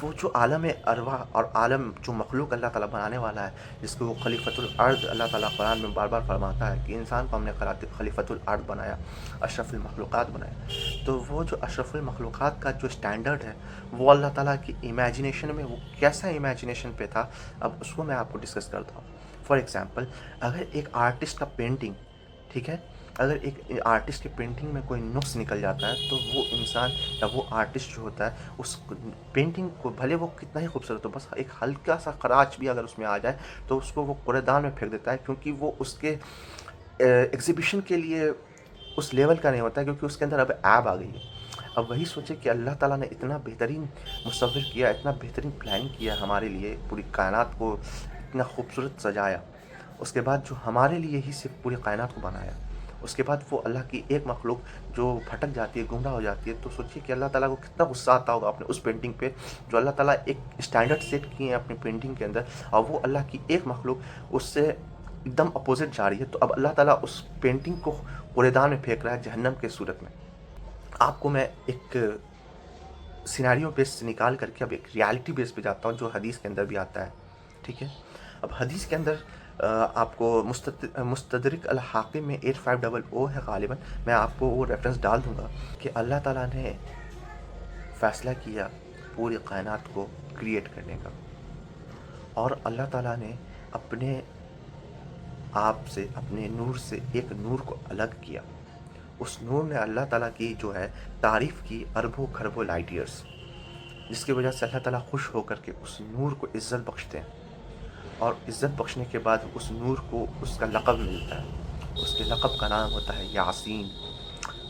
وہ جو عالم ارواح اور عالم جو مخلوق اللہ تعالیٰ بنانے والا ہے، جس کو وہ خلیفۃ الارض اللہ تعالیٰ قرآن میں بار بار فرماتا ہے کہ انسان کو ہم نے خلیفۃ الارض بنایا، اشرف المخلوقات بنایا، تو وہ جو اشرف المخلوقات کا جو اسٹینڈرڈ ہے وہ اللہ تعالیٰ کی امیجنیشن میں وہ کیسا امیجنیشن پہ تھا، اب اس کو میں آپ کو ڈسکس کرتا ہوں۔ فار ایگزامپل، اگر ایک آرٹسٹ کا پینٹنگ، ٹھیک ہے، اگر ایک آرٹسٹ کی پینٹنگ میں کوئی نقص نکل جاتا ہے تو وہ انسان یا وہ آرٹسٹ جو ہوتا ہے اس پینٹنگ کو بھلے وہ کتنا ہی خوبصورت ہو، بس ایک ہلکا سا خراش بھی اگر اس میں آ جائے تو اس کو وہ کوڑے دان میں پھینک دیتا ہے، کیونکہ وہ اس کے ایگزیبیشن کے لیے اس لیول کا نہیں ہوتا ہے، کیونکہ اس کے اندر اب عیب آ گئی ہے۔ اب وہی سوچے کہ اللہ تعالیٰ نے اتنا بہترین مصور کیا، اتنا بہترین پلاننگ کیا ہمارے لیے، پوری کائنات کو اتنا خوبصورت سجایا، اس کے بعد جو ہمارے لیے ہی صرف پوری کائنات کو بنایا، اس کے بعد وہ اللہ کی ایک مخلوق جو بھٹک جاتی ہے، گمراہ ہو جاتی ہے، تو سوچیے کہ اللہ تعالیٰ کو کتنا غصہ آتا ہوگا اپنے اس پینٹنگ پہ جو اللہ تعالیٰ ایک اسٹینڈرڈ سیٹ کیے ہیں اپنی پینٹنگ کے اندر، اور وہ اللہ کی ایک مخلوق اس سے ایک دم اپوزٹ جا رہی ہے، تو اب اللہ تعالیٰ اس پینٹنگ کو کوڑے دان میں پھینک رہا ہے جہنم کے صورت میں۔ آپ کو میں ایک سیناریو بیس سے نکال کر کے اب ایک ریالٹی بیس پہ جاتا ہوں جو حدیث کے اندر بھی آتا ہے، ٹھیک ہے۔ اب حدیث کے اندر آپ کو مستدرک الحاکم میں 8500 ہے غالباً، میں آپ کو وہ ریفرنس ڈال دوں گا کہ اللہ تعالیٰ نے فیصلہ کیا پوری کائنات کو کریٹ کرنے کا، اور اللہ تعالیٰ نے اپنے آپ سے، اپنے نور سے ایک نور کو الگ کیا، اس نور نے اللہ تعالیٰ کی جو ہے تعریف کی اربوں کھربوں لائٹ ایئرس، جس کی وجہ سے اللہ تعالیٰ خوش ہو کر کے اس نور کو عزت بخشتے ہیں، اور عزت بخشنے کے بعد اس نور کو اس کا لقب ملتا ہے، اس کے لقب کا نام ہوتا ہے یاسین۔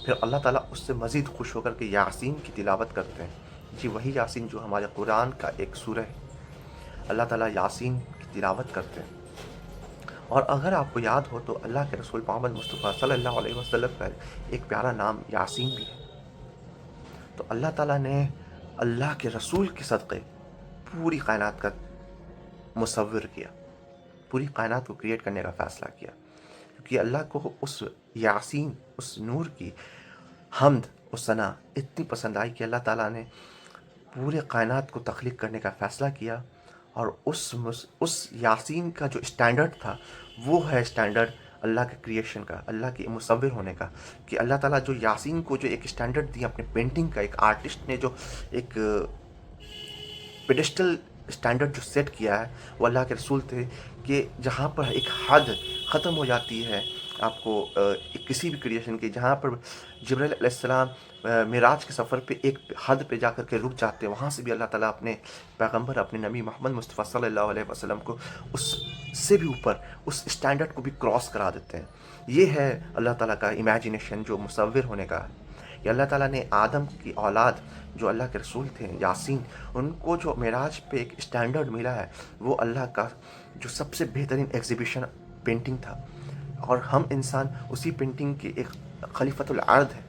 پھر اللہ تعالیٰ اس سے مزید خوش ہو کر کے یاسین کی تلاوت کرتے ہیں، جی وہی یاسین جو ہمارے قرآن کا ایک سورہ ہے، اللہ تعالیٰ یاسین کی تلاوت کرتے ہیں۔ اور اگر آپ کو یاد ہو تو اللہ کے رسول محمد مصطفیٰ صلی اللہ علیہ وسلم کا ایک پیارا نام یاسین بھی ہے۔ تو اللہ تعالیٰ نے اللہ کے رسول کے صدقے پوری کائنات کا مصور کیا، پوری کائنات کو کریٹ کرنے کا فیصلہ کیا، کیونکہ اللہ کو اس یاسین، اس نور کی حمد و ثنا اتنی پسند آئی کہ اللہ تعالیٰ نے پورے کائنات کو تخلیق کرنے کا فیصلہ کیا، اور اس یاسین کا جو اسٹینڈرڈ تھا وہ ہے اسٹینڈرڈ اللہ کے کریشن کا، اللہ کے مصور ہونے کا، کہ اللہ تعالیٰ جو یاسین کو جو ایک اسٹینڈرڈ دیا اپنے پینٹنگ کا، ایک آرٹسٹ نے جو ایک پیڈسٹل اسٹینڈرڈ جو سیٹ کیا ہے وہ اللہ کے رسول تھے، کہ جہاں پر ایک حد ختم ہو جاتی ہے آپ کو کسی بھی کریشن کی، جہاں پر جبرائیل علیہ السلام معراج کے سفر پہ ایک حد پہ جا کر کے رک جاتے ہیں، وہاں سے بھی اللہ تعالیٰ اپنے پیغمبر، اپنے نبی محمد مصطفیٰ صلی اللہ علیہ وسلم کو اس سے بھی اوپر، اس اسٹینڈرڈ کو بھی کراس کرا دیتے ہیں۔ یہ ہے اللہ تعالیٰ کا امیجنیشن جو مصور ہونے کا ہے۔ کہ اللہ تعالیٰ نے آدم کی اولاد جو اللہ کے رسول تھے یاسین، ان کو جو معراج پہ ایک اسٹینڈرڈ ملا ہے وہ اللہ کا جو سب سے بہترین ایگزیبیشن پینٹنگ تھا، اور ہم انسان اسی پینٹنگ کے ایک خلیفۃ الارض ہے،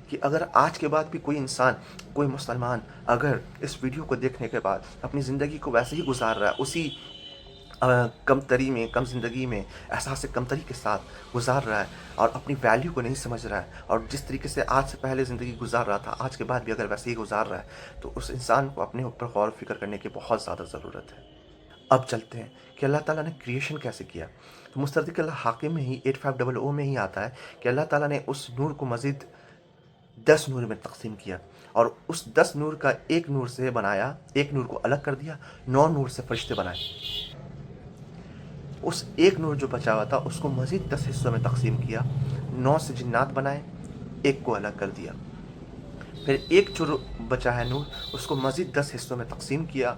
کہ اگر آج کے بعد بھی کوئی انسان، کوئی مسلمان اگر اس ویڈیو کو دیکھنے کے بعد اپنی زندگی کو ویسے ہی گزار رہا ہے، اسی کمتری میں، کم زندگی میں، احساس کمتری کے ساتھ گزار رہا ہے، اور اپنی ویلیو کو نہیں سمجھ رہا ہے، اور جس طریقے سے آج سے پہلے زندگی گزار رہا تھا آج کے بعد بھی اگر ویسے ہی گزار رہا ہے، تو اس انسان کو اپنے اوپر غور و فکر کرنے کی بہت زیادہ ضرورت ہے۔ اب چلتے ہیں کہ اللہ تعالیٰ نے کریشن کیسے کیا۔ تو مستدرک الحاکم میں ہی 8500 میں ہی آتا ہے کہ اللہ تعالیٰ نے اس نور کو مزید 10 نور میں تقسیم کیا، اور اس 10 نور کا ایک نور سے بنایا، ایک نور کو الگ کر دیا، 9 نور سے فرشتے بنائے۔ اس ایک نور جو بچا ہوا تھا اس کو مزید 10 حصوں میں تقسیم کیا، 9 سے جنات بنائے، ایک کو الگ کر دیا۔ پھر ایک جو بچا ہے نور اس کو مزید 10 حصوں میں تقسیم کیا،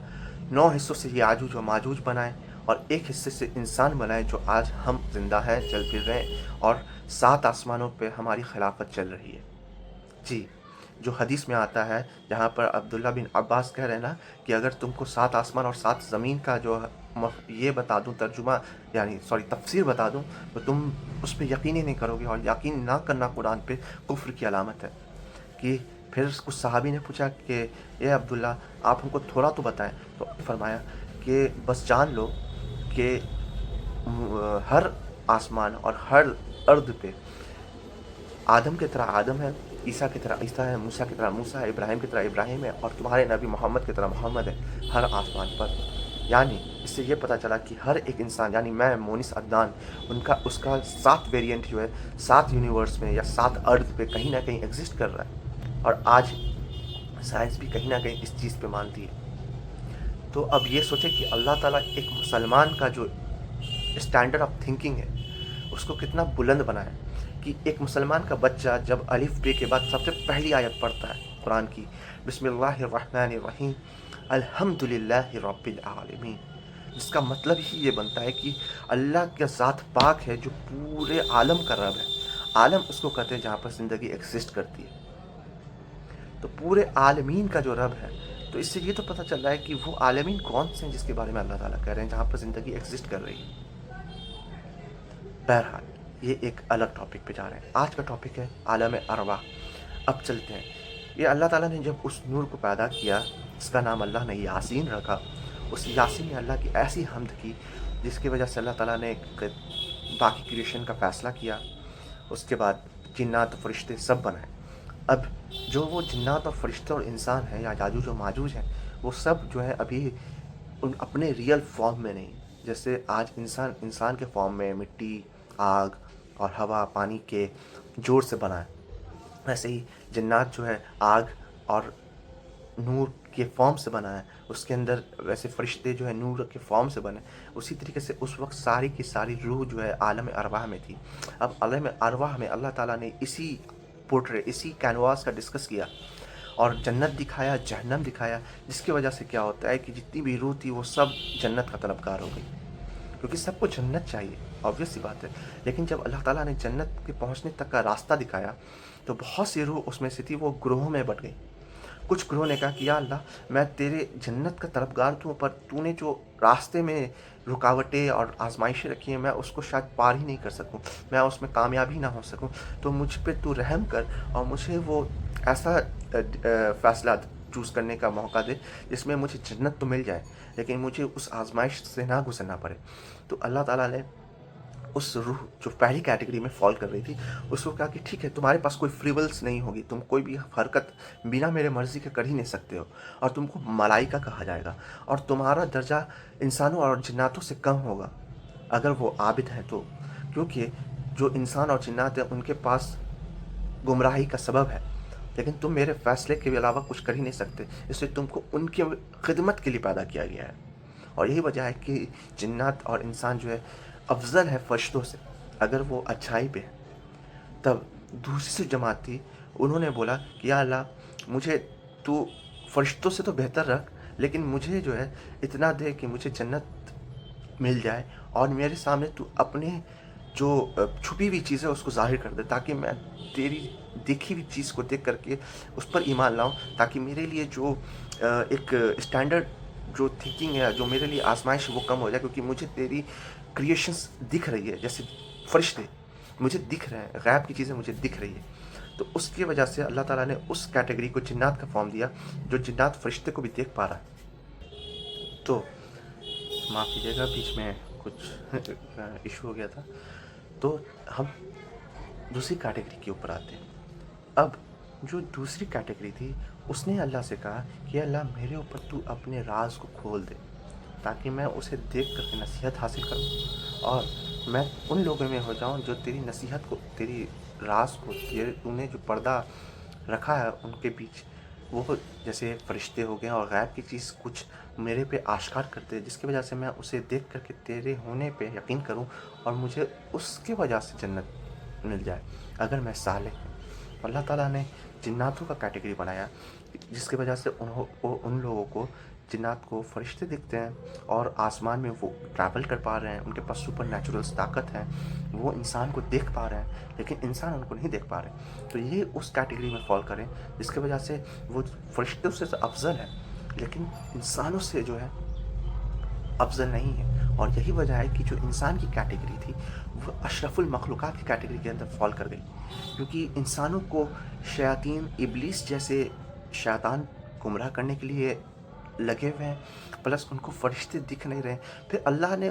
9 حصوں سے یاجوج و ماجوج بنائے، اور ایک حصے سے انسان بنائے جو آج ہم زندہ ہیں، چل پھر رہے ہیں، اور 7 آسمانوں پہ ہماری خلافت چل رہی ہے۔ جی، جو حدیث میں آتا ہے جہاں پر عبداللہ بن عباس کہہ رہے ہیں نا کہ اگر تم کو 7 آسمان اور 7 زمین کا جو یہ بتا دوں ترجمہ، یعنی تفسیر بتا دوں، تو تم اس پہ یقین ہی نہیں کرو گے، اور یقین نہ کرنا قرآن پہ کفر کی علامت ہے۔ کہ پھر کچھ صحابی نے پوچھا کہ اے عبداللہ آپ ہم کو تھوڑا تو بتائیں، تو فرمایا کہ بس جان لو کہ ہر آسمان اور ہر ارض پہ آدم کی طرح آدم ہے، عیسیٰ کی طرح عیسیٰ ہے، موسیٰ کی طرح موسیٰ ہے، ابراہیم کی طرح ابراہیم ہے، اور تمہارے نبی محمد کی طرح محمد ہے ہر آسمان پر۔ یعنی اس سے یہ پتہ چلا کہ ہر ایک انسان، یعنی میں مونس عدنان، اس کا 7 ویریئنٹ جو ہے 7 یونیورس میں یا 7 ارتھ پہ کہیں نہ کہیں ایگزسٹ کر رہا ہے، اور آج سائنس بھی کہیں نہ کہیں اس چیز پہ مانتی ہے۔ تو اب یہ سوچیں کہ اللہ تعالیٰ ایک مسلمان کا جو اسٹینڈرڈ آف تھنکنگ ہے اس کو کتنا بلند بنایا، کہ ایک مسلمان کا بچہ جب الف بے کے بعد سب سے پہلی آیت پڑھتا ہے قرآن کی، بسم اللہ الرحمن الرحیم الحمد للہ رب العالمین، جس کا مطلب ہی یہ بنتا ہے کہ اللہ کا ذات پاک ہے جو پورے عالم کا رب ہے۔ عالم اس کو کہتے ہیں جہاں پر زندگی ایگزسٹ کرتی ہے، تو پورے عالمین کا جو رب ہے، تو اس سے یہ تو پتہ چل رہا ہے کہ وہ عالمین کون سے ہیں جس کے بارے میں اللہ تعالیٰ کہہ رہے ہیں جہاں پر زندگی ایگزسٹ کر رہی ہے۔ بہرحال یہ ایک الگ ٹاپک پہ جا رہے ہیں۔ آج کا ٹاپک ہے عالم ارواح۔ اب چلتے ہیں، یہ اللہ تعالیٰ نے جب اس نور کو پیدا کیا، اس کا نام اللہ نے یاسین رکھا، اس یاسین نے اللہ کی ایسی حمد کی جس کی وجہ سے اللہ تعالیٰ نے باقی کریشن کا فیصلہ کیا۔ اس کے بعد جنات و فرشتے سب بنائے۔ اب جو وہ جنات اور فرشتے اور انسان ہیں یا جاجوج و ماجوج ہیں، وہ سب جو ہے ابھی اپنے ریئل فارم میں نہیں، جیسے آج انسان کے فارم میں مٹی، آگ اور ہوا پانی کے جوڑ سے بنا ہے، ایسے ہی جنات جو ہے آگ اور نور کے فارم سے بنا ہے، اس کے اندر ویسے فرشتے جو ہے نور کے فارم سے بنے۔ اسی طریقے سے اس وقت ساری کی ساری روح جو ہے عالم ارواح میں تھی۔ اب عالم ارواح میں اللہ تعالیٰ نے اسی کینواس کا ڈسکس کیا اور جنت دکھایا، جہنم دکھایا، جس کی وجہ سے کیا ہوتا ہے کہ جتنی بھی روح تھی وہ سب جنت کا طلبگار ہو گئی، کیونکہ سب کو جنت چاہیے، آبویس سی بات ہے۔ لیکن جب اللہ تعالیٰ نے جنت کے پہنچنے تک کا راستہ دکھایا تو بہت سی روح اس میں سے تھی، وہ گروہوں میں بٹ گئی۔ کچھ گروہ نے کہا کہ یا اللہ، میں تیرے جنت کا طلبگار ہوں، پر تو نے جو راستے میں رکاوٹیں اور آزمائشیں رکھی ہیں میں اس کو شاید پار ہی نہیں کر سکوں، میں اس میں کامیاب ہی نہ ہو سکوں، تو مجھ پہ تو رحم کر اور مجھے وہ ایسا فیصلہ چوز کرنے کا موقع دے جس میں مجھے جنت تو مل جائے لیکن مجھے اس آزمائش سے نہ گزرنا پڑے۔ تو اللہ تعالیٰ نے اس روح جو پہلی کیٹیگری میں فال کر رہی تھی اس کو کہا کہ ٹھیک ہے، تمہارے پاس کوئی فری ولس نہیں ہوگی، تم کوئی بھی حرکت بنا میرے مرضی کے کر ہی نہیں سکتے ہو، اور تم کو ملائکہ کہا جائے گا، اور تمہارا درجہ انسانوں اور جناتوں سے کم ہوگا اگر وہ عابد ہیں تو، کیونکہ جو انسان اور جنات ہیں ان کے پاس گمراہی کا سبب ہے، لیکن تم میرے فیصلے کے علاوہ کچھ کر ہی نہیں سکتے، اس لیے تم کو ان کی خدمت کے لیے پیدا کیا گیا ہے۔ اور یہی وجہ ہے کہ جنات اور انسان جو ہے افضل ہے فرشتوں سے اگر وہ اچھائی پہ ہے۔ تب دوسری جماعت تھی، انہوں نے بولا کہ یا اللہ، مجھے تو فرشتوں سے تو بہتر رکھ، لیکن مجھے جو ہے اتنا دے کہ مجھے جنت مل جائے، اور میرے سامنے تو اپنے جو چھپی ہوئی چیز ہے اس کو ظاہر کر دے، تاکہ میں تیری دیکھی ہوئی چیز کو دیکھ کر کے اس پر ایمان لاؤں، تاکہ میرے لیے جو ایک اسٹینڈرڈ جو تھنکنگ ہے، جو میرے لیے آزمائش وہ کم ہو جائے، کیونکہ مجھے تیری کریشنز دکھ رہی ہے، جیسے فرشتے مجھے دکھ رہے ہیں، غیب کی چیزیں مجھے دکھ رہی ہے۔ تو اس کی وجہ سے اللہ تعالیٰ نے اس کیٹیگری کو جنات کا فارم دیا جو جنات فرشتے کو بھی دیکھ پا رہا ہے۔ تو معاف کیجیے گا، بیچ میں کچھ ایشو ہو گیا تھا۔ تو ہم دوسری کیٹیگری کے اوپر آتے ہیں۔ اب جو دوسری کیٹیگری تھی اس نے اللہ سے کہا کہ اللہ، میرے اوپر تو اپنے راز کو کھول دے تاکہ میں اسے دیکھ کر کے نصیحت حاصل کروں، اور میں ان لوگوں میں ہو جاؤں جو تیری نصیحت کو، تیری راز کو، تو نے جو پردہ رکھا ہے ان کے بیچ، وہ جیسے فرشتے ہو گئے اور غیب کی چیز کچھ میرے پہ آشکار کرتے، جس کی وجہ سے میں اسے دیکھ کر کے تیرے ہونے پہ یقین کروں اور مجھے اس کی وجہ سے جنت مل جائے اگر میں صالح ہوں۔ اللہ تعالیٰ نے جناتوں کا کیٹیگری بنایا جس کی وجہ سے ان لوگوں کو، جنات کو فرشتے دکھتے ہیں اور آسمان میں وہ ٹریول کر پا رہے ہیں، ان کے پاس سپر نیچرلس طاقت ہے، وہ انسان کو دیکھ پا رہے ہیں لیکن انسان ان کو نہیں دیکھ پا رہے۔ تو یہ اس کیٹیگری میں فال کریں جس کی وجہ سے وہ فرشتوں سے افضل ہے لیکن انسانوں سے جو ہے افضل نہیں ہے۔ اور یہی وجہ ہے کہ جو انسان کی کیٹیگری تھی وہ اشرف المخلوقات کی کیٹیگری کے اندر فال کر گئی، کیونکہ انسانوں کو شیاطین، ابلیس جیسے شیطان گمراہ کرنے کے لیے لگے ہوئے ہیں، پلس ان کو فرشتے دکھ نہیں رہے۔ پھر اللہ نے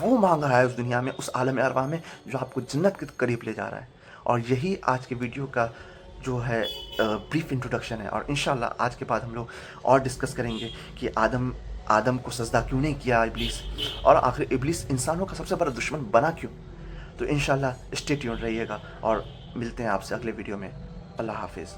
وہ مانگ رہا ہے اس دنیا میں، اس عالم ارواح میں جو آپ کو جنت کے قریب لے جا رہا ہے. اور یہی آج کے ویڈیو کا جو ہے بریف انٹروڈکشن ہے. اور انشاءاللہ آج کے بعد ہم لوگ اور ڈسکس کریں گے کہ آدم کو سجدہ کیوں نہیں کیا ابلیس، اور آخر ابلیس انسانوں کا سب سے بڑا دشمن بنا کیوں. تو انشاءاللہ اسٹے ٹیون رہیے گا، اور ملتے ہیں آپ سے اگلے ویڈیو میں. اللہ حافظ.